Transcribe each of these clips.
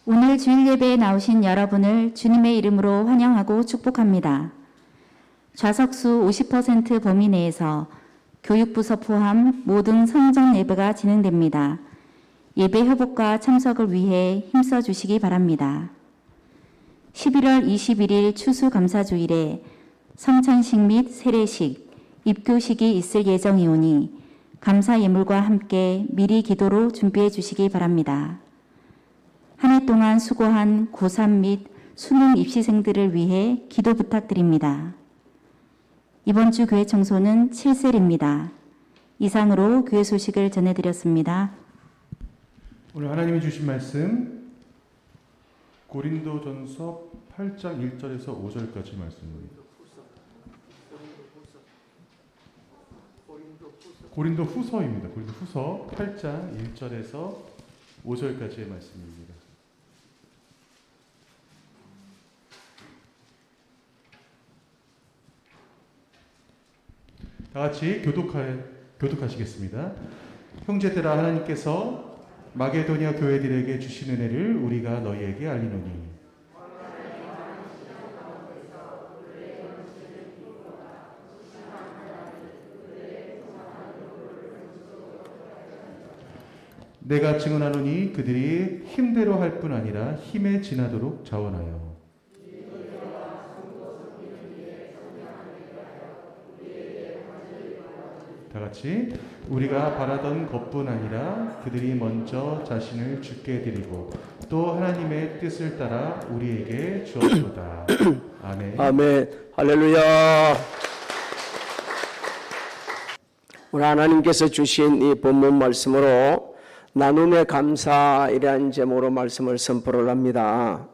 오늘 주일 예배에 나오신 여러분을 주님의 이름으로 환영하고 축복합니다. 좌석수 50% 범위 내에서 교육부서 포함 모든 성전 예배가 진행됩니다. 예배 협업과 참석을 위해 힘써 주시기 바랍니다. 11월 21일 추수감사주일에 성찬식 및 세례식, 입교식이 있을 예정이오니 감사 예물과 함께 미리 기도로 준비해 주시기 바랍니다. 한 해 동안 수고한 고3 및 수능 입시생들을 위해 기도 부탁드립니다. 이번 주 교회 청소는 7셀입니다. 이상으로 교회 소식을 전해드렸습니다. 오늘 하나님이 주신 말씀 고린도전서 8장 1절에서 5절까지 말씀입니다. 고린도후서입니다. 고린도후서 8장 1절에서 5절까지의 말씀입니다. 다 같이 교독하시겠습니다. 형제들아, 하나님께서 마게도냐 교회들에게 주신 은혜를 우리가 너희에게 알리노니 내가 증언하노니 그들이 힘대로 할 뿐 아니라 힘에 지나도록 자원하여 다 같이 우리가 바라던 것뿐 아니라 그들이 먼저 자신을 주께 드리고 또 하나님의 뜻을 따라 우리에게 주었도다. 아멘. 아멘. 할렐루야. 우리 하나님께서 주신 이 본문 말씀으로 나눔의 감사이라는 제목으로 말씀을 선포를 합니다.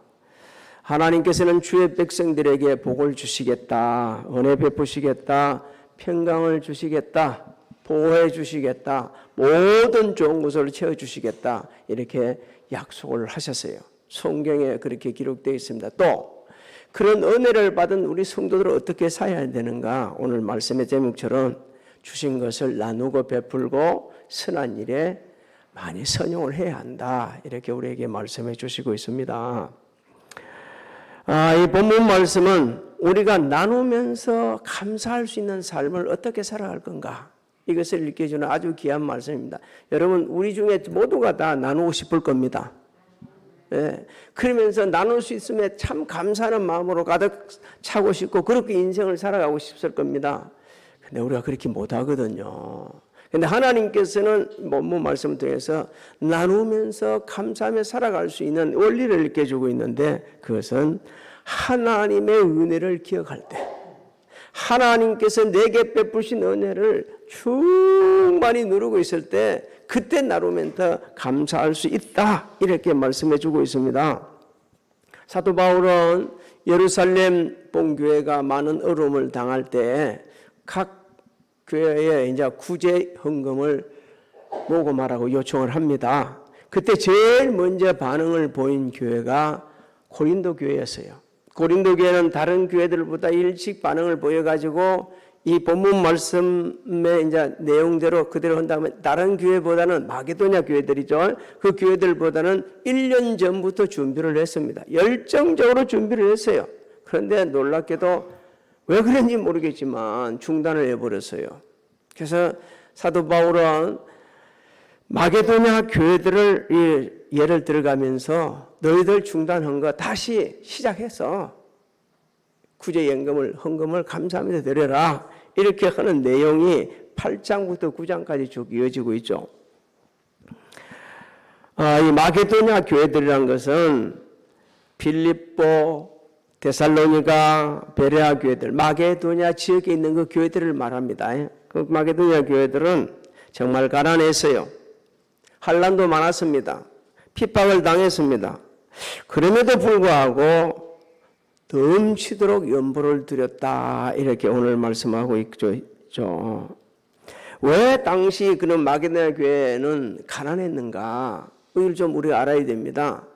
하나님께서는 주의 백성들에게 복을 주시겠다, 은혜 베푸시겠다, 평강을 주시겠다, 보호해 주시겠다, 모든 좋은 것을 채워주시겠다, 이렇게 약속을 하셨어요. 성경에 그렇게 기록되어 있습니다. 또 그런 은혜를 받은 우리 성도들은 어떻게 살아야 되는가? 오늘 말씀의 제목처럼 주신 것을 나누고 베풀고 선한 일에 많이 선용을 해야 한다, 이렇게 우리에게 말씀해 주시고 있습니다. 이 본문 말씀은 우리가 나누면서 감사할 수 있는 삶을 어떻게 살아갈 건가, 이것을 일깨주는 아주 귀한 말씀입니다. 여러분, 우리 중에 모두가 다 나누고 싶을 겁니다. 예, 그러면서 나눌 수 있으면 참 감사하는 마음으로 가득 차고 싶고 그렇게 인생을 살아가고 싶을 겁니다. 근데 우리가 그렇게 못하거든요. 근데 하나님께서는 본문 말씀을 통해서 나누면서 감사하며 살아갈 수 있는 원리를 일깨주고 있는데, 그것은 하나님의 은혜를 기억할 때, 하나님께서 내게 베푸신 은혜를 충만히 누리고 있을 때, 그때 나누면 더 감사할 수 있다, 이렇게 말씀해 주고 있습니다. 사도 바울은 예루살렘 본교회가 많은 어려움을 당할 때 각 교회에 이제 구제 헌금을 모금하라고 요청을 합니다. 그때 제일 먼저 반응을 보인 교회가 고린도 교회였어요. 고린도 교회는 다른 교회들보다 일찍 반응을 보여가지고 이 본문 말씀의 이제 내용대로 그대로 한다면 다른 교회보다는 마게도냐 교회들이죠. 그 교회들보다는 1년 전부터 준비를 했습니다. 열정적으로 준비를 했어요. 그런데 놀랍게도 왜 그런지 모르겠지만 중단을 해버렸어요. 그래서 사도 바울은 마게도냐 교회들을 예를 들어가면서 너희들 중단한 거 다시 시작해서 구제연금을 헌금을 감사하며 드려라, 이렇게 하는 내용이 8장부터 9장까지 쭉 이어지고 있죠. 이 마게도냐 교회들이라는 것은 빌립보, 데살로니가, 베레아 교회들, 마게도냐 지역에 있는 그 교회들을 말합니다. 그 마게도냐 교회들은 정말 가난했어요. 환난도 많았습니다. 핍박을 당했습니다. 그럼에도 불구하고 넘치도록 연보를 드렸다, 이렇게 오늘 말씀하고 있죠. 왜 당시 그런 마게도냐 교회는 가난했는가? 이걸 좀 우리가 알아야 됩니다.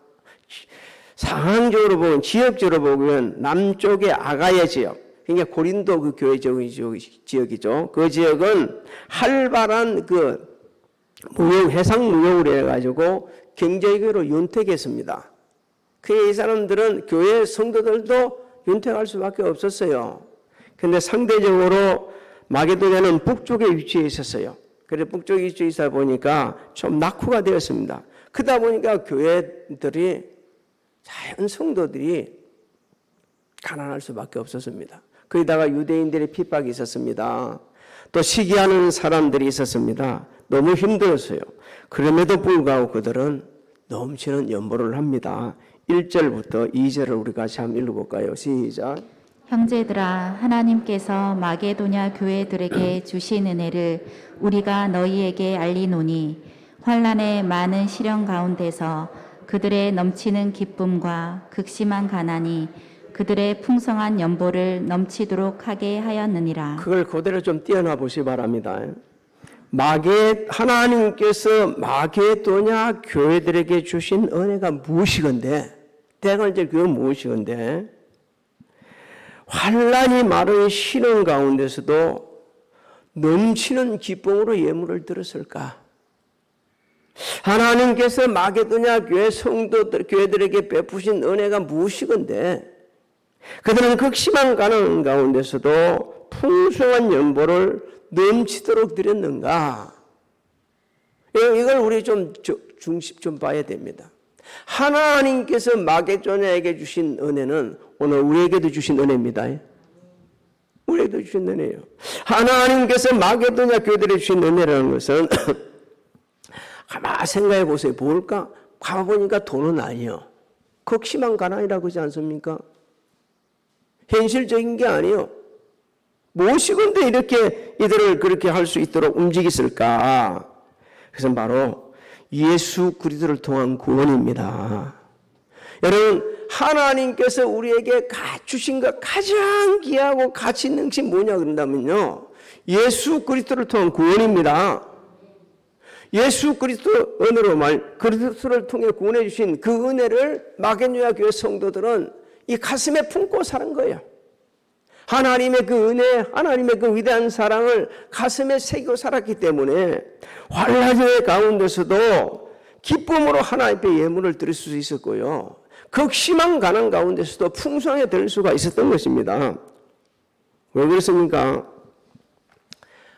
상황적으로 보면, 지역적으로 보면 남쪽의 아가야 지역, 그러니까 고린도 그 교회적인 지역이죠. 그 지역은 활발한 무역, 해상 무역으로 해가지고 경제적으로 윤택했습니다. 이 사람들은 교회 성도들도 윤택할 수밖에 없었어요. 근데 상대적으로 마게도냐는 북쪽에 위치해 있었어요. 그래서 북쪽에 위치해 있다 보니까 좀 낙후가 되었습니다. 그러다 보니까 교회들이, 자연 성도들이 가난할 수밖에 없었습니다. 거기다가 유대인들의 핍박이 있었습니다. 또 시기하는 사람들이 있었습니다. 너무 힘들었어요. 그럼에도 불구하고 그들은 넘치는 연보를 합니다. 1절부터 2절을 우리 같이 한번 읽어볼까요? 시작. 형제들아, 하나님께서 마게도냐 교회들에게 주신 은혜를 우리가 너희에게 알리노니 환난의 많은 시련 가운데서 그들의 넘치는 기쁨과 극심한 가난이 그들의 풍성한 연보를 넘치도록 하게 하였느니라. 그걸 그대로 좀 띄어나 보시기 바랍니다. 하나님께서 마게도냐 교회들에게 주신 은혜가 무엇이건데, 대관절 교회 무엇이건데, 환난이 많은 시련 가운데서도 넘치는 기쁨으로 예물을 드렸을까? 하나님께서 마게도냐 교회 교회들에게 베푸신 은혜가 무엇이건데, 그들은 극심한 가난 가운데서도 풍성한 연보를 넘치도록 드렸는가? 이걸 우리 좀 봐야 됩니다. 하나님께서 마게도냐에게 주신 은혜는 오늘 우리에게도 주신 은혜입니다. 우리에게도 주신 은혜예요. 하나님께서 마게도냐 교회들에 주신 은혜라는 것은 가만 생각해 보세요. 뭘까? 가보니까 돈은 아니요. 극심한 가난이라고 하지 않습니까? 현실적인 게 아니요. 무엇이건데 이렇게 이들을 그렇게 할 수 있도록 움직였을까? 그것은 바로 예수 그리스도를 통한 구원입니다. 여러분, 하나님께서 우리에게 주신 것 가장 귀하고 가치 있는 것이 뭐냐 그런다면요, 예수 그리스도를 통한 구원입니다. 예수 그리스도 그리스도를 통해 구원해 주신 그 은혜를 마게도냐 교회 성도들은 이 가슴에 품고 사는 거예요. 하나님의 그 은혜, 하나님의 그 위대한 사랑을 가슴에 새기고 살았기 때문에 환난의 가운데서도 기쁨으로 하나님 앞에 예물을 드릴 수 있었고요, 극심한 가난 가운데서도 풍성하게 될 수가 있었던 것입니다. 왜 그렇습니까?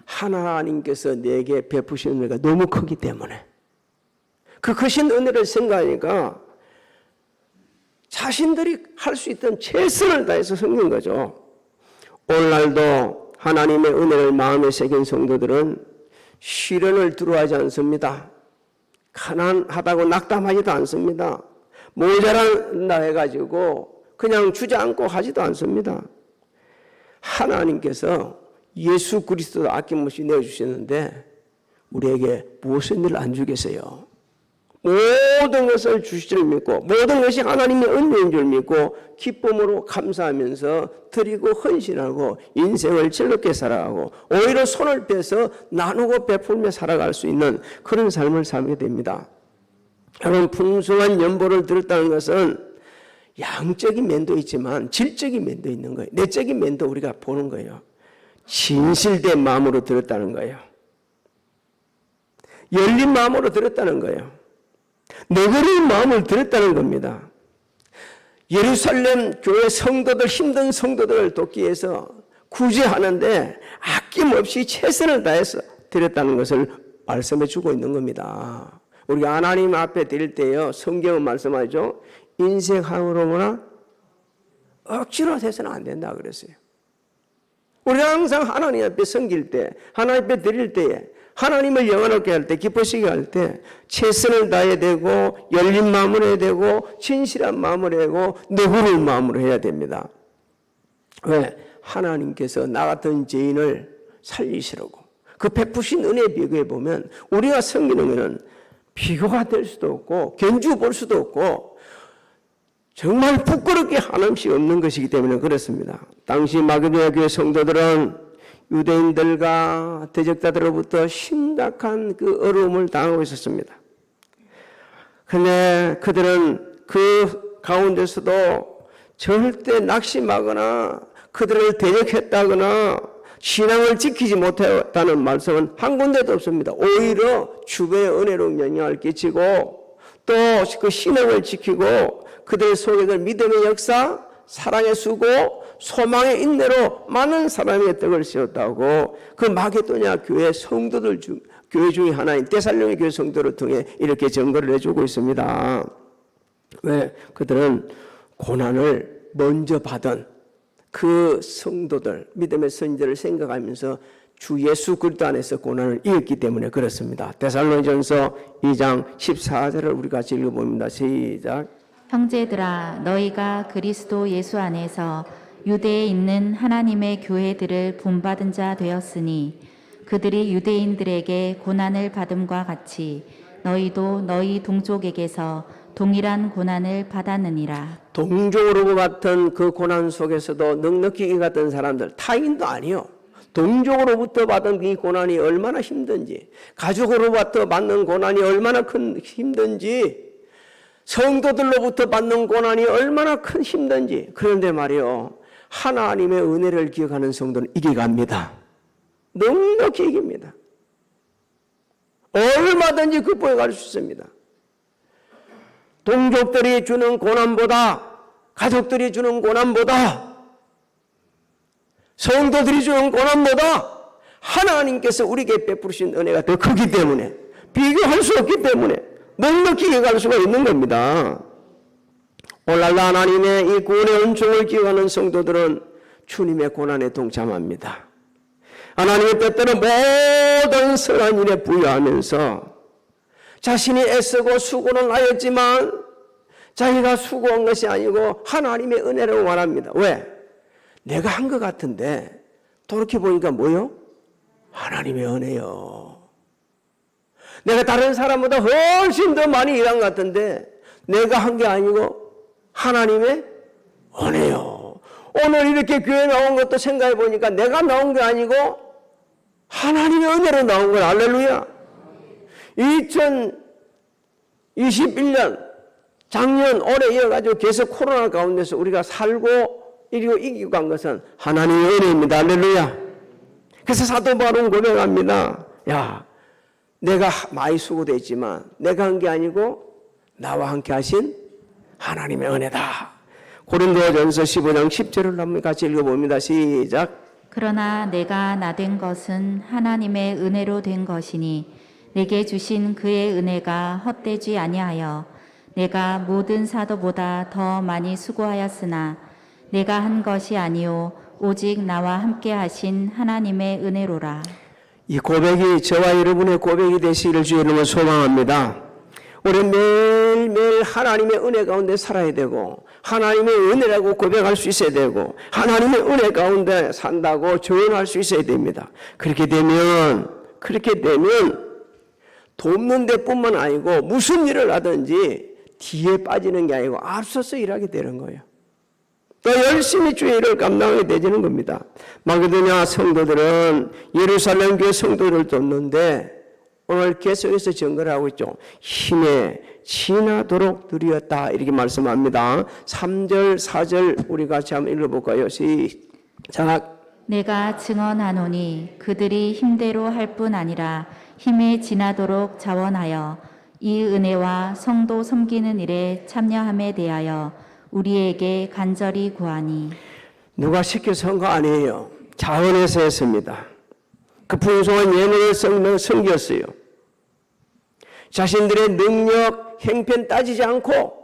하나님께서 내게 베푸신 은혜가 너무 크기 때문에, 그 크신 은혜를 생각하니까 자신들이 할 수 있던 최선을 다해서 섬긴 거죠. 오늘날도 하나님의 은혜를 마음에 새긴 성도들은 시련을 두려워하지 않습니다. 가난하다고 낙담하지도 않습니다. 모자란다 해가지고 그냥 주저앉고 하지도 않습니다. 하나님께서 예수 그리스도를 아낌없이 내어주셨는데 우리에게 무엇을 늘 안 주겠어요? 모든 것을 주실 줄 믿고, 모든 것이 하나님의 은혜인 줄 믿고 기쁨으로 감사하면서 드리고 헌신하고 인생을 즐겁게 살아가고 오히려 손을 떼서 나누고 베풀며 살아갈 수 있는 그런 삶을 살게 됩니다. 여러분, 풍성한 연보를 드렸다는 것은 양적인 면도 있지만 질적인 면도 있는 거예요. 내적인 면도 우리가 보는 거예요. 진실된 마음으로 드렸다는 거예요. 열린 마음으로 드렸다는 거예요. 너그러운 마음을 드렸다는 겁니다. 예루살렘 교회 성도들, 힘든 성도들을 돕기 위해서 구제하는데 아낌없이 최선을 다해서 드렸다는 것을 말씀해 주고 있는 겁니다. 우리가 하나님 앞에 드릴 때요, 성경은 말씀하죠. 인색함으로나 억지로 해서는 안 된다 그랬어요. 우리가 항상 하나님 앞에 섬길 때, 하나님 앞에 드릴 때에, 하나님을 영원하게 할 때, 기쁘시게 할 때 최선을 다해야 되고, 열린 마음으로 해야 되고, 진실한 마음으로 해야 되고, 너그러운 마음으로 해야 됩니다. 왜? 하나님께서 나 같은 죄인을 살리시려고. 그 베푸신 은혜에 비교해 보면 우리가 섬기는 것은 비교가 될 수도 없고 견주 볼 수도 없고 정말 부끄럽게 한없이 없는 것이기 때문에 그렇습니다. 당시 마게도냐 교회 성도들은 유대인들과 대적자들로부터 심각한 그 어려움을 당하고 있었습니다. 그런데 그들은 그 가운데서도 절대 낙심하거나 그들을 대적했다거나 신앙을 지키지 못했다는 말씀은 한 군데도 없습니다. 오히려 주변의 은혜로 영향을 끼치고 또 그 신앙을 지키고 그들 속에 그 믿음의 역사, 사랑의 수고, 소망의 인내로 많은 사람의 떡을 씌웠다고 그 마게도냐 교회 성도들 중 교회 중에 하나인 데살로니가 교회 성도를 통해 이렇게 증거를 해주고 있습니다. 왜? 그들은 고난을 먼저 받은 그 성도들, 믿음의 선지자를 생각하면서 주 예수 그리스도 안에서 고난을 이겼기 때문에 그렇습니다. 데살로니전서 2장 14절을 우리 같이 읽어봅니다. 시작. 형제들아 너희가 그리스도 예수 안에서 유대에 있는 하나님의 교회들을 본받은 자 되었으니 그들이 유대인들에게 고난을 받음과 같이 너희도 너희 동족에게서 동일한 고난을 받았느니라. 동족으로 같은 그 고난 속에서도 넉넉히 이겼던 사람들, 타인도 아니요. 동족으로부터 받은 이 고난이 얼마나 힘든지, 가족으로부터 받는 고난이 얼마나 큰 힘든지, 성도들로부터 받는 고난이 얼마나 큰 힘든지. 그런데 말이요, 하나님의 은혜를 기억하는 성도는 이겨갑니다. 넉넉히 이깁니다. 얼마든지 극복해 갈 수 있습니다. 동족들이 주는 고난보다, 가족들이 주는 고난보다, 성도들이 주는 고난보다 하나님께서 우리에게 베푸신 은혜가 더 크기 때문에, 비교할 수 없기 때문에 넉넉히 이겨갈 수가 있는 겁니다. 오늘날 하나님의 이 구원의 은총을 기억하는 성도들은 주님의 고난에 동참합니다. 하나님의 뜻대로 모든 선한 일에 부여하면서 자신이 애쓰고 수고는 하였지만 자기가 수고한 것이 아니고 하나님의 은혜를 원합니다. 왜? 내가 한 것 같은데 돌이켜보니까 뭐요? 하나님의 은혜요. 내가 다른 사람보다 훨씬 더 많이 일한 것 같은데 내가 한 게 아니고 하나님의 은혜요. 오늘 이렇게 교회 나온 것도 생각해 보니까 내가 나온 게 아니고 하나님의 은혜로 나온 거야. 할렐루야. 2021년 작년 올해 이어가지고 계속 코로나 가운데서 우리가 살고 이리고 이기고 간 것은 하나님의 은혜입니다. 할렐루야. 그래서 사도 바울은 고백합니다. 야, 내가 많이 수고됐지만 내가 한 게 아니고 나와 함께 하신 하나님의 은혜다. 고린도전서 15장 10절을 한번 같이 읽어봅니다. 시작. 그러나 내가 나된 것은 하나님의 은혜로 된 것이니 내게 주신 그의 은혜가 헛되지 아니하여 내가 모든 사도보다 더 많이 수고하였으나 내가 한 것이 아니요 오직 나와 함께 하신 하나님의 은혜로라. 이 고백이 저와 여러분의 고백이 되시기를 주의 이름으로 소망합니다. 우리 매일매일 하나님의 은혜 가운데 살아야 되고 하나님의 은혜라고 고백할 수 있어야 되고 하나님의 은혜 가운데 산다고 조언할 수 있어야 됩니다. 그렇게 되면 돕는 데뿐만 아니고 무슨 일을 하든지 뒤에 빠지는 게 아니고 앞서서 일하게 되는 거예요. 또 열심히 주의 일을 감당하게 되지는 겁니다. 마게도냐 성도들은 예루살렘 교회 성도들을 돕는데 오늘 계속해서 증거를 하고 있죠. 힘에 지나도록 누리었다 이렇게 말씀합니다. 3절 4절 우리 같이 한번 읽어볼까요? 시작. 내가 증언하노니 그들이 힘대로 할 뿐 아니라 힘에 지나도록 자원하여 이 은혜와 성도 섬기는 일에 참여함에 대하여 우리에게 간절히 구하니. 누가 시켜서 한 거 아니에요. 자원해서 했습니다. 그 풍성한 예능을 섬겼어요. 자신들의 능력, 행편 따지지 않고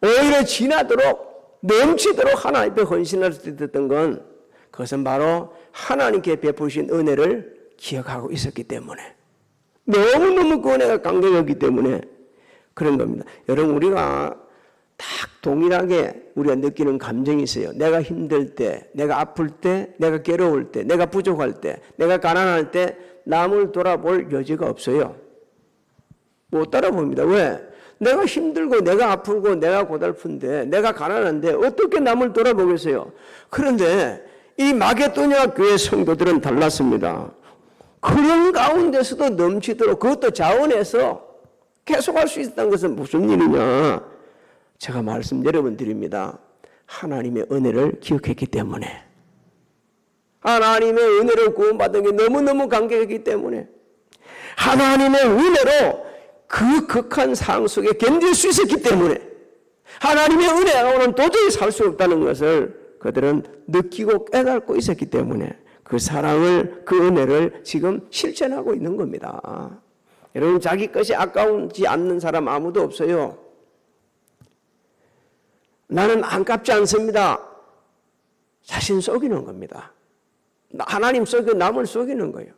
오히려 지나도록 넘치도록 하나님 앞에 헌신할 수 있었던 건 그것은 바로 하나님께 베푸신 은혜를 기억하고 있었기 때문에 너무너무 그 은혜가 강력하기 때문에 그런 겁니다. 여러분 우리가 딱 동일하게 우리가 느끼는 감정이 있어요. 내가 힘들 때, 내가 아플 때, 내가 괴로울 때, 내가 부족할 때, 내가 가난할 때 남을 돌아볼 여지가 없어요. 못 따라봅니다. 왜? 내가 힘들고 내가 아프고 내가 고달픈데 내가 가난한데 어떻게 남을 돌아보겠어요? 그런데 이 마게도냐 교회 성도들은 달랐습니다. 그런 가운데서도 넘치도록 그것도 자원해서 계속할 수 있었던 것은 무슨 일이냐? 제가 말씀 여러 번 드립니다. 하나님의 은혜를 기억했기 때문에 하나님의 은혜로 구원받은 게 너무너무 감격했기 때문에 하나님의 은혜로 그 극한 상황 속에 견딜 수 있었기 때문에 하나님의 은혜로는 도저히 살 수 없다는 것을 그들은 느끼고 깨닫고 있었기 때문에 그 사랑을, 그 은혜를 지금 실천하고 있는 겁니다. 여러분, 자기 것이 아까우지 않는 사람 아무도 없어요. 나는 안깝지 않습니다. 자신 속이는 겁니다. 하나님 속이고 남을 속이는 거예요.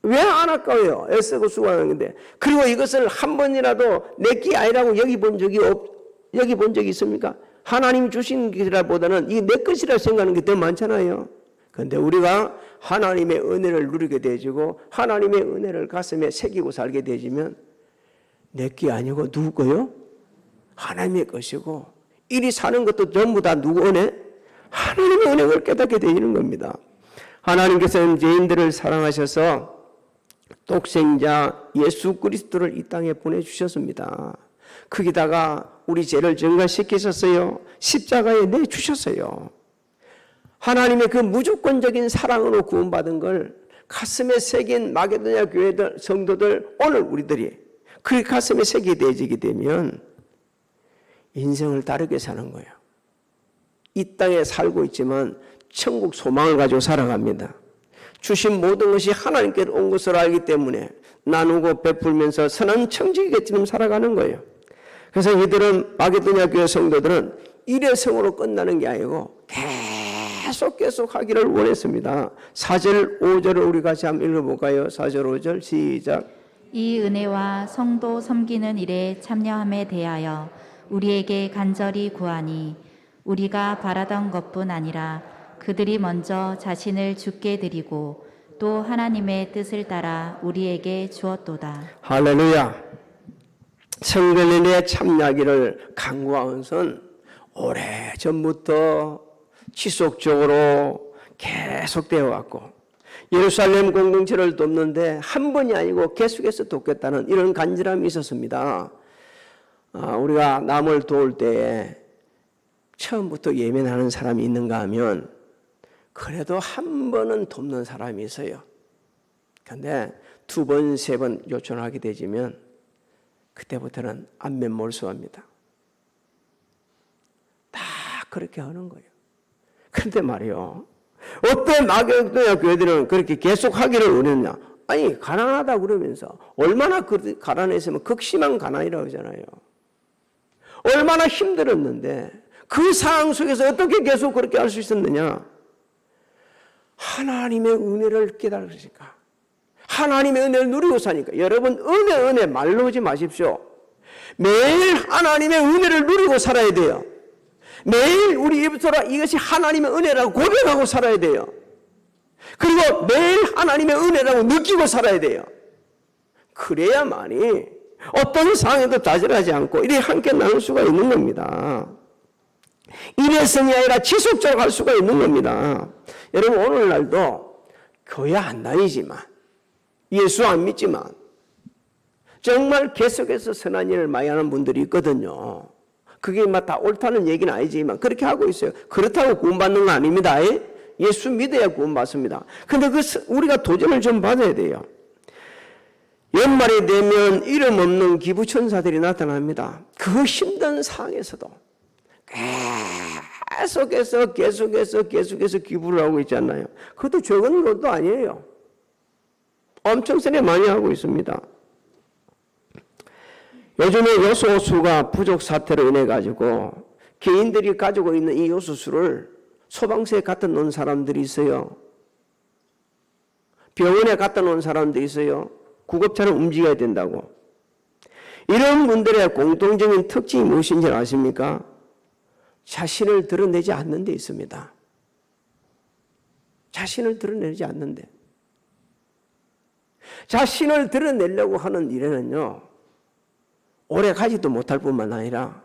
왜 안 아까워요? 애쓰고 수고하는데. 그리고 이것을 한 번이라도 내게 아니라고 여기 본 적이 있습니까? 하나님 주신 것이라보다는 이게 내 것이라 생각하는 게 더 많잖아요. 그런데 우리가 하나님의 은혜를 누리게 되어지고 하나님의 은혜를 가슴에 새기고 살게 되어지면 내게 아니고 누구 거요? 하나님의 것이고, 이리 사는 것도 전부 다 누구 은혜? 하나님의 은혜를 깨닫게 되는 겁니다. 하나님께서는 죄인들을 사랑하셔서 독생자 예수 그리스도를 이 땅에 보내주셨습니다. 거기다가 우리 죄를 증가시키셨어요. 십자가에 내주셨어요. 하나님의 그 무조건적인 사랑으로 구원받은 걸 가슴에 새긴 마게도냐 교회 성도들, 오늘 우리들이 그 가슴에 새기게 되어지게 되면 인생을 다르게 사는 거예요. 이 땅에 살고 있지만 천국 소망을 가지고 살아갑니다. 주신 모든 것이 하나님께로 온 것을 알기 때문에 나누고 베풀면서 선한 청지기처럼 살아가는 거예요. 그래서 이들은 마게도냐 교회 성도들은 일회성으로 끝나는 게 아니고 계속 하기를 원했습니다. 4절 5절을 우리 같이 한번 읽어볼까요? 4절 5절 시작. 이 은혜와 성도 섬기는 일에 참여함에 대하여 우리에게 간절히 구하니 우리가 바라던 것뿐 아니라 그들이 먼저 자신을 주께 드리고 또 하나님의 뜻을 따라 우리에게 주었도다. 할렐루야. 성결연에 참여하기를 간구한 것은 오래전부터 지속적으로 계속되어 왔고, 예루살렘 공동체를 돕는데 한 번이 아니고 계속해서 돕겠다는 이런 간절함이 있었습니다. 우리가 남을 도울 때에 처음부터 예민하는 사람이 있는가 하면 그래도 한 번은 돕는 사람이 있어요. 그런데 2번, 3번 요청하게 되지면 그때부터는 안면몰수합니다. 다 그렇게 하는 거예요. 그런데 말이요, 어떤 마게도냐 교회들은 그렇게 계속 하기를 원했냐? 아니, 가난하다 그러면서 얼마나 가난했으면 극심한 가난이라고 하잖아요. 얼마나 힘들었는데 그 상황 속에서 어떻게 계속 그렇게 할 수 있었느냐? 하나님의 은혜를 깨달으니까, 하나님의 은혜를 누리고 사니까. 여러분, 은혜 말로 하지 마십시오. 매일 하나님의 은혜를 누리고 살아야 돼요. 매일 우리 입으로 이것이 하나님의 은혜라고 고백하고 살아야 돼요. 그리고 매일 하나님의 은혜라고 느끼고 살아야 돼요. 그래야만이 어떤 상황에도 좌절하지 않고 이렇게 함께 나눌 수가 있는 겁니다. 일회성이 아니라 지속적으로 할 수가 있는 겁니다. 여러분, 오늘날도 교회 안 다니지만, 예수 안 믿지만 정말 계속해서 선한 일을 많이 하는 분들이 있거든요. 그게 막 다 옳다는 얘기는 아니지만 그렇게 하고 있어요. 그렇다고 구원받는 거 아닙니다. 예수 믿어야 구원받습니다. 근데 우리가 도전을 좀 받아야 돼요. 연말이 되면 이름 없는 기부천사들이 나타납니다. 그 힘든 상황에서도 계속해서 기부를 하고 있잖아요. 그것도 적은 것도 아니에요. 엄청 세게 많이 하고 있습니다. 요즘에 요소수가 부족 사태로 인해 가지고 개인들이 가지고 있는 이 요소수를 소방서에 갖다 놓은 사람들이 있어요. 병원에 갖다 놓은 사람들이 있어요. 구급차는 움직여야 된다고. 이런 분들의 공통적인 특징이 무엇인지 아십니까? 자신을 드러내지 않는 데 있습니다. 자신을 드러내지 않는데. 자신을 드러내려고 하는 일에는요, 오래 가지도 못할 뿐만 아니라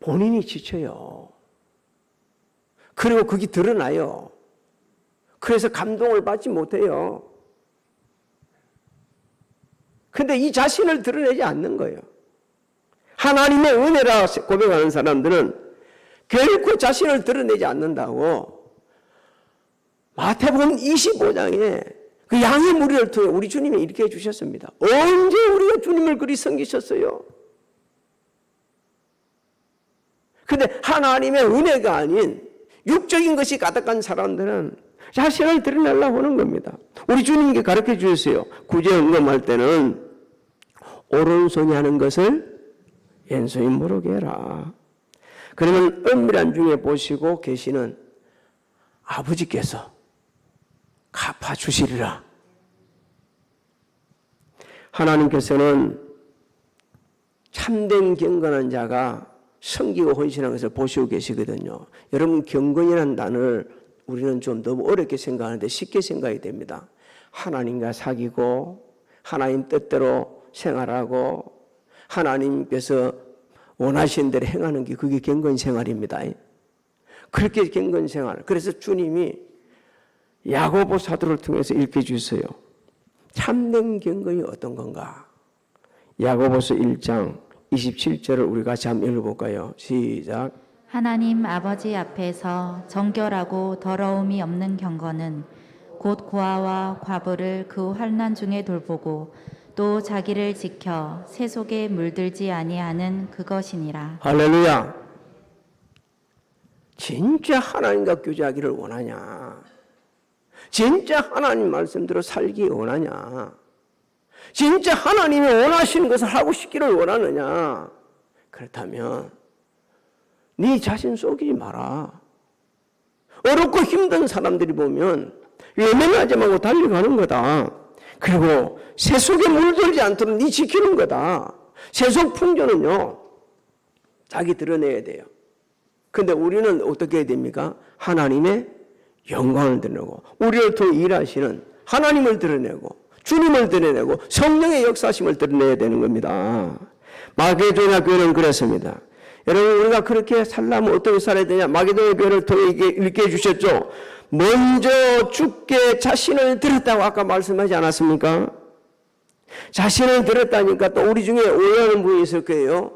본인이 지쳐요. 그리고 그게 드러나요. 그래서 감동을 받지 못해요. 근데 이 자신을 드러내지 않는 거예요. 하나님의 은혜라 고백하는 사람들은 결코 자신을 드러내지 않는다고 마태복음 25장에 그 양의 무리를 통해 우리 주님이 이렇게 해주셨습니다. 언제 우리가 주님을 그리 섬기셨어요? 근데 하나님의 은혜가 아닌 육적인 것이 가득한 사람들은 자신을 드러내려고 하는 겁니다. 우리 주님께 가르쳐 주셨어요. 구제 응금할 때는 오른손이 하는 것을 왼손이 모르게 해라. 그러면 은밀한 중에 보시고 계시는 아버지께서 갚아주시리라. 하나님께서는 참된 경건한 자가 섬기고 헌신한 것을 보시고 계시거든요. 여러분, 경건이라는 단어를 우리는 좀 너무 어렵게 생각하는데 쉽게 생각이 됩니다. 하나님과 사귀고 하나님 뜻대로 생활하고 하나님께서 원하신 대로 행하는 게 그게 경건 생활입니다. 그렇게 경건 생활. 그래서 주님이 야고보 사도를 통해서 읽게 주세요. 참된 경건이 어떤 건가? 야고보서 1장 27절을 우리 같이 한번 읽어볼까요? 시작. 하나님 아버지 앞에서 정결하고 더러움이 없는 경건은 곧 고아와 과부를 그 환난 중에 돌보고 또 자기를 지켜 새 속에 물들지 아니하는 그것이니라. 할렐루야. 진짜 하나님과 교제하기를 원하냐? 진짜 하나님 말씀대로 살기 원하냐? 진짜 하나님이 원하시는 것을 하고 싶기를 원하느냐? 그렇다면 네 자신 속이지 마라. 어렵고 힘든 사람들이 보면 외면하지 말고 달려가는 거다. 그리고 세속에 물들지 않도록 네 지키는 거다. 세속 풍조는요, 자기 드러내야 돼요. 근데 우리는 어떻게 해야 됩니까? 하나님의 영광을 드러내고 우리를 통해 일하시는 하나님을 드러내고 주님을 드러내고 성령의 역사심을 드러내야 되는 겁니다. 마게도냐 교회는 그랬습니다. 여러분, 우리가 그렇게 살려면 어떻게 살아야 되냐? 마게도냐 교회를 통해 읽게 해주셨죠. 먼저 주께 자신을 드렸다고 아까 말씀하지 않았습니까? 자신을 드렸다니까 또 우리 중에 오해하는 분이 있을 거예요.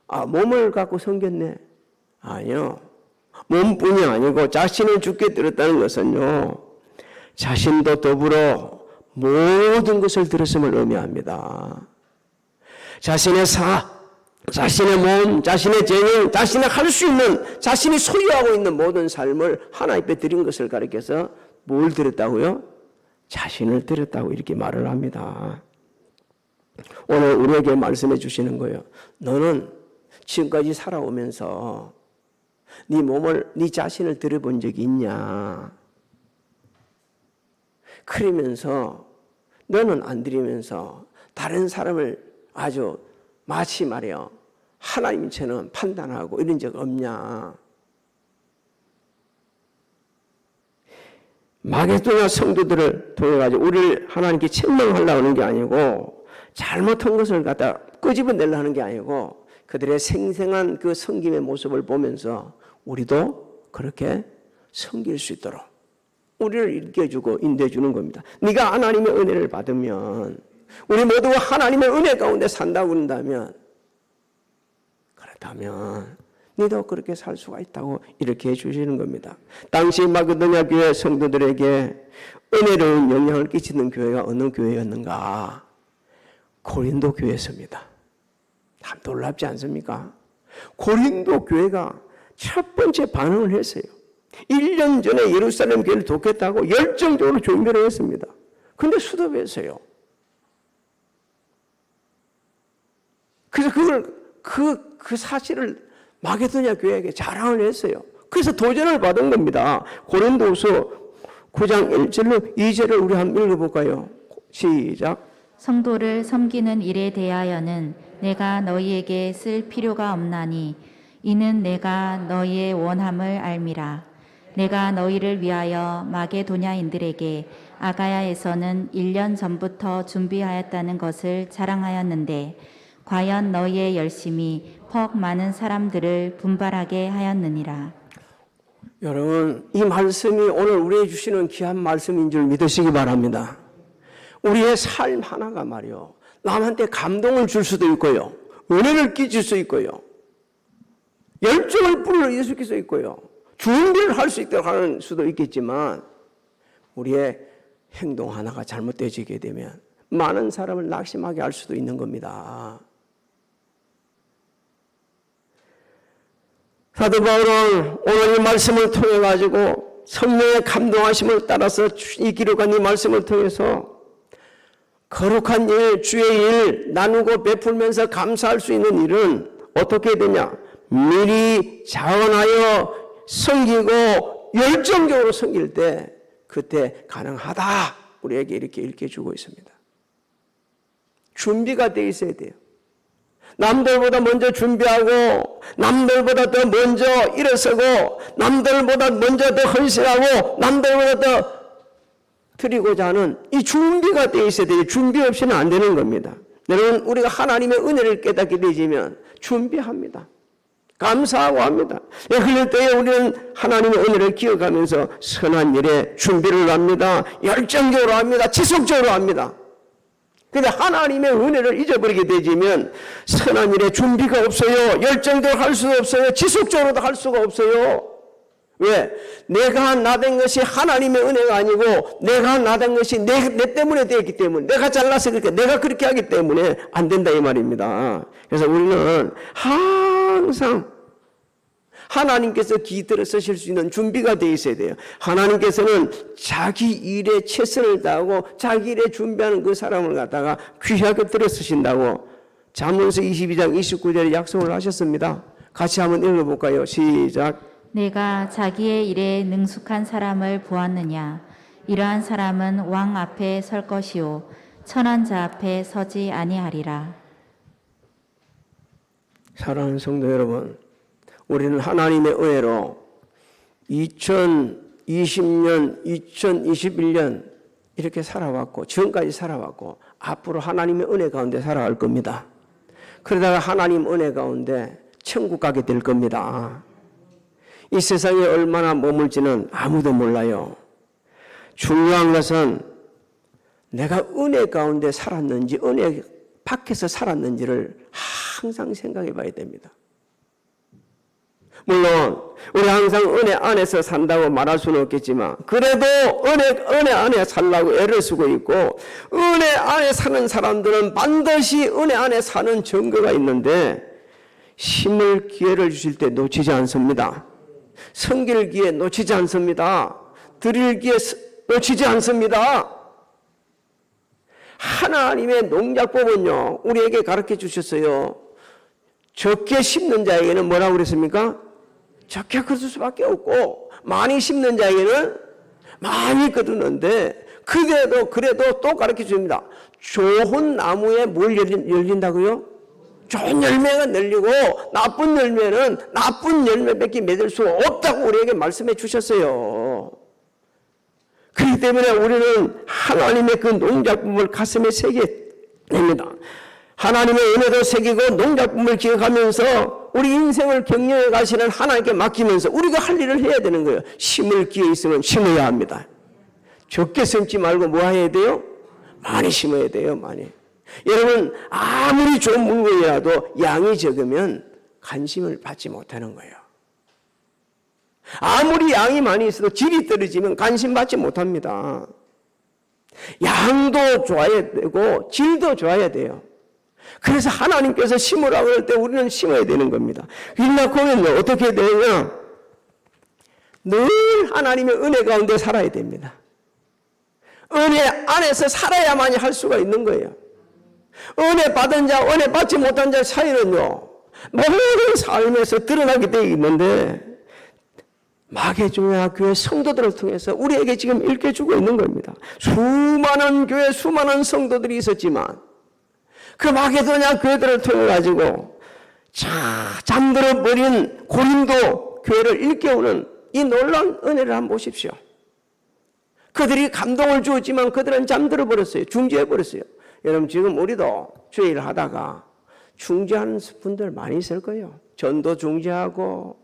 아, 몸을 갖고 섬겼네. 아니요. 몸뿐이 아니고 자신을 주께 드렸다는 것은요, 자신도 더불어 모든 것을 드렸음을 의미합니다. 자신의 자신의 몸, 자신의 재능, 자신이 할 수 있는, 자신이 소유하고 있는 모든 삶을 하나님 앞에 드린 것을 가리켜서 뭘 드렸다고요? 자신을 드렸다고 이렇게 말을 합니다. 오늘 우리에게 말씀해 주시는 거예요. 너는 지금까지 살아오면서 네 몸을, 네 자신을 드려본 적이 있냐? 그러면서 너는 안 드리면서 다른 사람을 아주 마치 말이요, 하나님처럼 판단하고 이런 적 없냐? 마게도냐 성도들을 통해 가지고 우리를 하나님께 책망하려고 하는 게 아니고, 잘못한 것을 갖다 끄집어내려고 하는 게 아니고, 그들의 생생한 그 섬김의 모습을 보면서 우리도 그렇게 섬길 수 있도록 우리를 일깨워주고 인도해주는 겁니다. 네가 하나님의 은혜를 받으면, 우리 모두가 하나님의 은혜 가운데 산다고 그런다면, 그렇다면 너도 그렇게 살 수가 있다고 이렇게 해주시는 겁니다. 당시 마게도냐 교회 성도들에게 은혜로운 영향을 끼치는 교회가 어느 교회였는가? 고린도 교회였습니다. 참 놀랍지 않습니까? 고린도 교회가 첫 번째 반응을 했어요. 1년 전에 예루살렘 교회를 돕겠다고 열정적으로 준비를 했습니다. 근데 수도배했어요. 그래서 그 사실을 마게도냐 교회에게 자랑을 했어요. 그래서 도전을 받은 겁니다. 고린도후서 9장 1절로 2절을 우리 한번 읽어볼까요? 시작. 성도를 섬기는 일에 대하여는 내가 너희에게 쓸 필요가 없나니 이는 내가 너희의 원함을 알미라. 내가 너희를 위하여 마게도냐인들에게 아가야에서는 1년 전부터 준비하였다는 것을 자랑하였는데 과연 너희의 열심이 퍽 많은 사람들을 분발하게 하였느니라. 여러분, 이 말씀이 오늘 우리에게 주시는 귀한 말씀인 줄 믿으시기 바랍니다. 우리의 삶 하나가 말이요, 남한테 감동을 줄 수도 있고요, 은혜를 끼칠 수 있고요, 열정을 불러일으킬 수 있고요, 준비를 할 수 있도록 하는 수도 있겠지만, 우리의 행동 하나가 잘못되어지게 되면 많은 사람을 낙심하게 할 수도 있는 겁니다. 사도 바울은 오늘 이 말씀을 통해 가지고 성령의 감동하심을 따라서 이 기록한 이 말씀을 통해서 거룩한 일, 주의 일 나누고 베풀면서 감사할 수 있는 일은 어떻게 해야 되냐? 미리 자원하여 섬기고 열정적으로 섬길 때 그때 가능하다. 우리에게 이렇게 일깨주고 있습니다. 준비가 돼 있어야 돼요. 남들보다 먼저 준비하고 남들보다 더 먼저 일어서고 남들보다 먼저 더 헌신하고 남들보다 더 드리고자 하는 이 준비가 돼 있어야 돼요. 준비 없이는 안 되는 겁니다. 여러분, 우리가 하나님의 은혜를 깨닫게 되지면 준비합니다. 감사하고 합니다. 그럴 때에 우리는 하나님의 은혜를 기억하면서 선한 일에 준비를 합니다. 열정적으로 합니다. 지속적으로 합니다. 그런데 하나님의 은혜를 잊어버리게 되지면 선한 일에 준비가 없어요. 열정적으로 할 수가 없어요. 지속적으로도 할 수가 없어요. 왜? 내가 나된 것이 하나님의 은혜가 아니고 내가 나된 것이 내 때문에 되었기 때문에 내가 잘나서 그렇게 내가 그렇게 하기 때문에 안 된다 이 말입니다. 그래서 우리는 항상 하나님께서 기들어 쓰실 수 있는 준비가 되어 있어야 돼요. 하나님께서는 자기 일에 최선을 다하고 자기 일에 준비하는 그 사람을 갖다가 귀하게 들어 쓰신다고 잠언서 22장 29절에 약속을 하셨습니다. 같이 한번 읽어볼까요? 시작. 내가 자기의 일에 능숙한 사람을 보았느냐? 이러한 사람은 왕 앞에 설 것이요 천한 자 앞에 서지 아니하리라. 사랑하는 성도 여러분, 우리는 하나님의 은혜로 2020년, 2021년 이렇게 살아왔고 지금까지 살아왔고 앞으로 하나님의 은혜 가운데 살아갈 겁니다. 그러다가 하나님 은혜 가운데 천국 가게 될 겁니다. 이 세상에 얼마나 머물지는 아무도 몰라요. 중요한 것은 내가 은혜 가운데 살았는지 은혜 밖에서 살았는지를 항상 생각해 봐야 됩니다. 물론 우리 항상 은혜 안에서 산다고 말할 수는 없겠지만 그래도 은혜 안에 살라고 애를 쓰고 있고 은혜 안에 사는 사람들은 반드시 은혜 안에 사는 증거가 있는데 심을 기회를 주실 때 놓치지 않습니다. 섬길 기회 놓치지 않습니다. 드릴 기회 놓치지 않습니다. 하나님의 농작법은요 우리에게 가르쳐 주셨어요. 적게 심는 자에게는 뭐라고 그랬습니까? 적게 거둘 수밖에 없고 많이 심는 자에게는 많이 거두는데 그래도 또 가르쳐 줍니다. 좋은 나무에 뭘 열린다고요? 좋은 열매가 열리고 나쁜 열매는 나쁜 열매밖에 맺을 수 없다고 우리에게 말씀해 주셨어요. 그렇기 때문에 우리는 하나님의 그 농작품을 가슴에 새겨야 됩니다. 하나님의 은혜도 새기고 농작품을 기억하면서 우리 인생을 격려해 가시는 하나님께 맡기면서 우리가 할 일을 해야 되는 거예요. 심을 기회 있으면 심어야 합니다. 적게 심지 말고 뭐 해야 돼요? 많이 심어야 돼요. 많이. 여러분 아무리 좋은 물건이라도 양이 적으면 관심을 받지 못하는 거예요. 아무리 양이 많이 있어도 질이 떨어지면 관심 받지 못합니다. 양도 좋아야 되고 질도 좋아야 돼요. 그래서 하나님께서 심으라고 할 때 우리는 심어야 되는 겁니다. 일나코는요 어떻게 해야 되냐? 늘 하나님의 은혜 가운데 살아야 됩니다. 은혜 안에서 살아야만이 할 수가 있는 거예요. 은혜 받은 자, 은혜 받지 못한 자 사이는요 모든 삶에서 드러나게 되어 있는데 마개종야 교회 성도들을 통해서 우리에게 지금 일깨주고 있는 겁니다. 수많은 교회 수많은 성도들이 있었지만 그 마개도냐 교회들을 통해 가지고 잠들어 버린 고린도 교회를 일깨우는 이 놀라운 은혜를 한번 보십시오. 그들이 감동을 주었지만 그들은 잠들어 버렸어요. 중지해 버렸어요. 여러분 지금 우리도 주의 일을 하다가 중지하는 분들 많이 있을 거예요. 전도 중지하고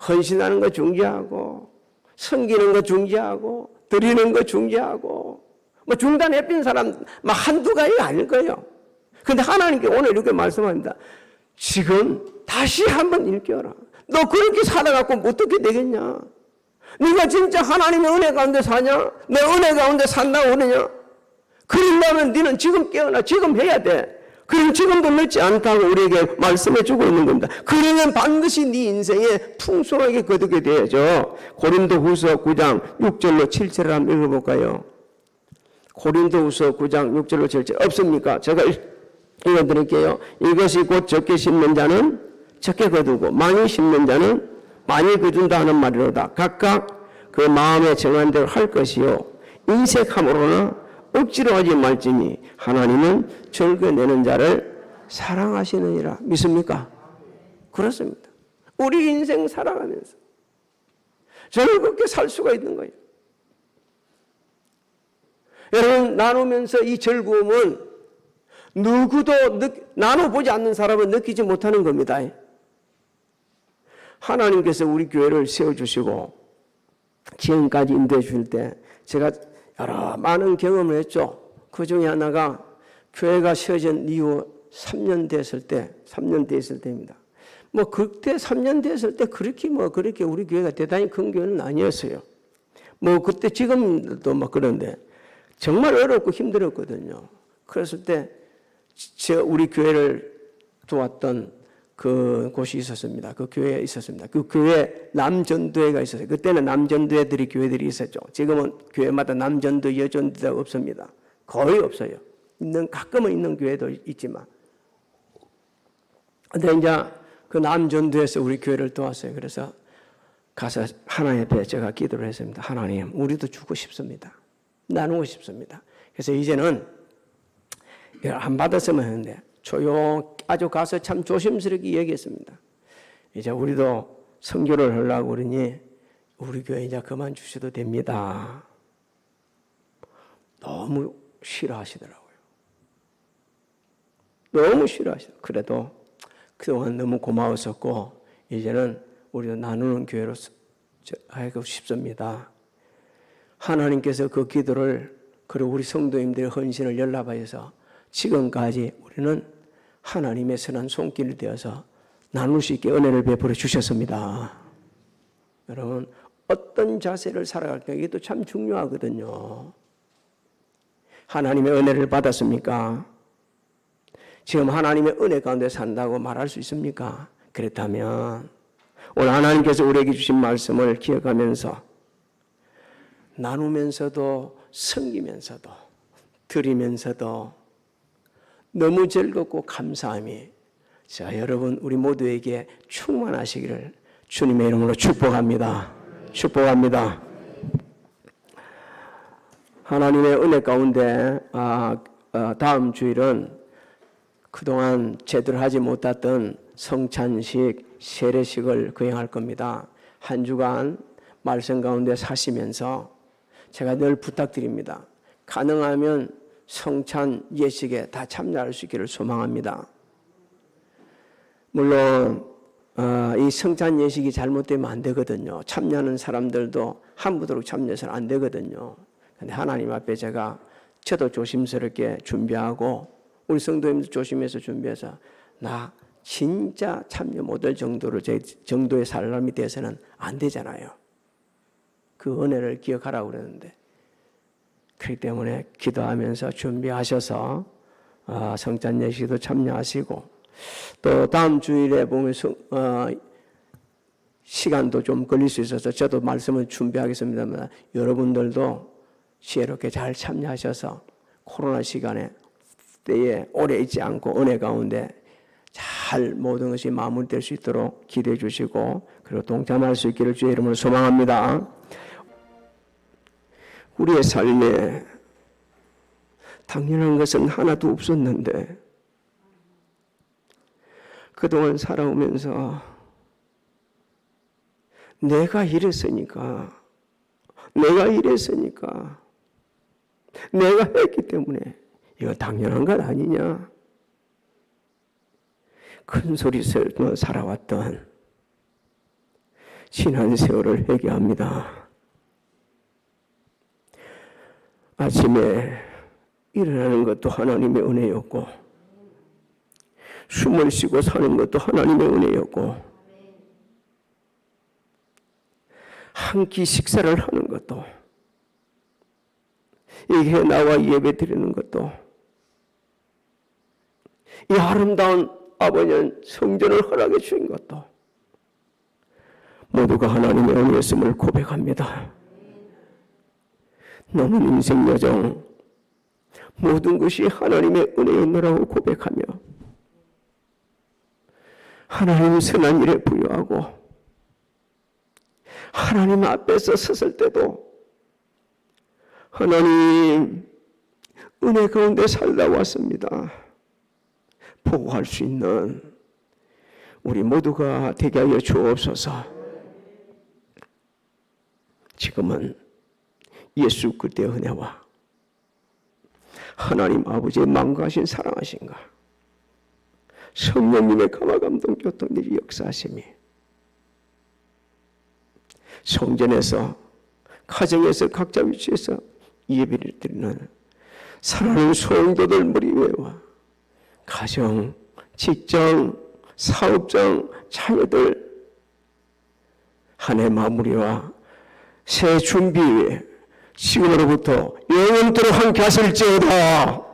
헌신하는 거 중지하고 섬기는 거 중지하고 드리는 거 중지하고 뭐 중단해 빈 사람 한두 가지가 아닐 거예요. 그런데 하나님께 오늘 이렇게 말씀합니다. 지금 다시 한번 일깨워라. 너 그렇게 살아갖고 어떻게 되겠냐? 네가 진짜 하나님의 은혜 가운데 사냐? 내 은혜 가운데 산다고 그러냐? 그러려면 너는 지금 깨어나. 지금 해야 돼. 그럼 지금도 늦지 않다고 우리에게 말씀해 주고 있는 겁니다. 그러면 반드시 네 인생에 풍성하게 거두게 되어야죠. 고린도후서 9장 6절로 7절을 한번 읽어볼까요? 고린도후서 9장 6절로 7절 없습니까? 제가 읽어드릴게요. 이것이 곧 적게 심는 자는 적게 거두고 많이 심는 자는 많이 거둔다 하는 말이로다. 각각 그 마음에 정한 대로 할 것이요 인색함으로나 억지로 하지 말지니 하나님은 즐겨내는 자를 사랑하시느니라. 믿습니까? 그렇습니다. 우리 인생 살아가면서 즐겁게 살 수가 있는 거예요. 여러분, 나누면서 이 즐거움은 누구도 나눠보지 않는 사람은 느끼지 못하는 겁니다. 하나님께서 우리 교회를 세워주시고 지금까지 인도해 주실 때 제가 여러 많은 경험을 했죠. 그 중에 하나가 교회가 세워진 이후 3년 됐을 때입니다. 뭐 그때 3년 됐을 때 그렇게 우리 교회가 대단히 큰 교회는 아니었어요. 뭐 그때 지금도 막 그런데 정말 어렵고 힘들었거든요. 그랬을 때 우리 교회를 도왔던 그 곳이 있었습니다. 그 교회에 있었습니다. 그 교회 남전도회가 있었어요. 그때는 남전도회들이 교회들이 있었죠. 지금은 교회마다 남전도, 여전도가 없습니다. 거의 없어요. 가끔은 있는 교회도 있지만. 근데 이제 그 남전도에서 우리 교회를 도왔어요. 그래서 가서 하나님 앞에 제가 기도를 했습니다. 하나님, 우리도 주고 싶습니다. 나누고 싶습니다. 그래서 이제는 안 받았으면 하는데 아주 가서 참 조심스럽게 얘기했습니다. 이제 우리도 선교를 하려고 그러니 우리 교회 이제 그만 주셔도 됩니다. 너무 싫어하시더라고요. 너무 싫어하시더라고요. 그래도 그동안 너무 고마웠었고 이제는 우리도 나누는 교회로 하고 싶습니다. 하나님께서 그 기도를 그리고 우리 성도님들의 헌신을 연락하여서 지금까지 우리는 하나님의 선한 손길이 되어서 나눌 수 있게 은혜를 베풀어 주셨습니다. 여러분, 어떤 자세를 살아갈까 이게 또 참 중요하거든요. 하나님의 은혜를 받았습니까? 지금 하나님의 은혜 가운데 산다고 말할 수 있습니까? 그렇다면 오늘 하나님께서 우리에게 주신 말씀을 기억하면서 나누면서도 섬기면서도 드리면서도 너무 즐겁고 감사함이 여러분 우리 모두에게 충만하시기를 주님의 이름으로 축복합니다. 축복합니다. 하나님의 은혜 가운데 다음 주일은 그동안 제대로 하지 못했던 성찬식, 세례식을 거행할 겁니다. 한 주간 말씀 가운데 사시면서 제가 늘 부탁드립니다. 가능하면 성찬 예식에 다 참여할 수 있기를 소망합니다. 물론 이 성찬 예식이 잘못되면 안 되거든요. 참여하는 사람들도 함부로 참여해서는 안 되거든요. 근데 하나님 앞에 저도 조심스럽게 준비하고 우리 성도님도 조심해서 준비해서 나 진짜 참여 못할 정도의 사람이 돼서는 안 되잖아요. 그 은혜를 기억하라고 그러는데 그렇기 때문에 기도하면서 준비하셔서 성찬 예식도 참여하시고 또 다음 주일에 보면 시간도 좀 걸릴 수 있어서 저도 말씀을 준비하겠습니다만 여러분들도 지혜롭게 잘 참여하셔서 코로나 때에 오래 있지 않고 은혜 가운데 잘 모든 것이 마무리될 수 있도록 기도해 주시고 그리고 동참할 수 있기를 주의 이름으로 소망합니다. 우리의 삶에 당연한 것은 하나도 없었는데 그동안 살아오면서 내가 이랬으니까 내가 했기 때문에 이거 당연한 것 아니냐. 큰 소리 살아왔던 지난 세월을 회개합니다. 아침에 일어나는 것도 하나님의 은혜였고 숨을 쉬고 사는 것도 하나님의 은혜였고 한 끼 식사를 하는 것도 이게 나와 예배 드리는 것도 이 아름다운 아버지는 성전을 허락해 주신 것도 모두가 하나님의 은혜였음을 고백합니다. 나는 인생 여정 모든 것이 하나님의 은혜였노라고 고백하며 하나님 선한 일에 부여하고 하나님 앞에서 섰을 때도 하나님 은혜 가운데 살다 왔습니다. 보고할 수 있는 우리 모두가 되게 하여 주옵소서. 지금은 예수 그리스도의 은혜와 하나님 아버지의 망가신 사랑하신가 성령님의 감화 감동 교통들이 역사하심이 성전에서 가정에서 각자 위치에서 예배를 드리는 사랑하는 성도들 머리 위에와 가정, 직장, 사업장, 자녀들 한 해 마무리와 새 준비 지금으로부터 영원토록 함께 하실지어다.